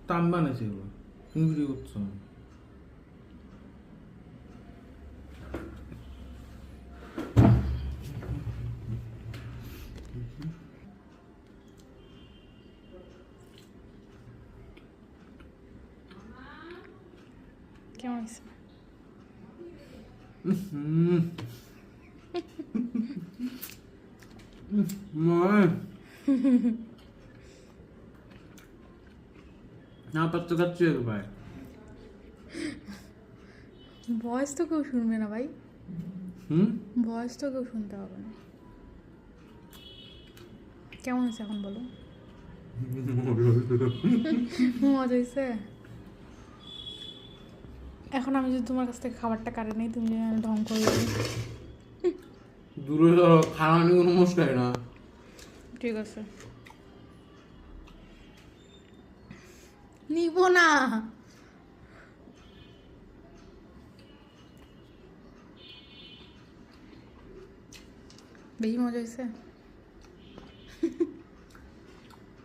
তাম বানাইছে এগুলো, তুমি ভিডিও করছো। কেমন হয়েছে? না পাচ্ছ কাচ্ছি ভাই, ভয়েস তো কেউ শুনবে না ভাই, হুম ভয়েস তো কেউ শুনতে হবে না। কেমন হয়েছে এখন বলো? মজা হয়েছে? এখন আমি যদি তোমার কাছ থেকে খাবারটা কাটে নেই, তুমি যদি আমাকে ঢং করে দিবে। দূরে খাওয়া নিয়ে কোনো মুশকিল না। ঠিক আছে, নিব না। বেশি মজা হয়েছে?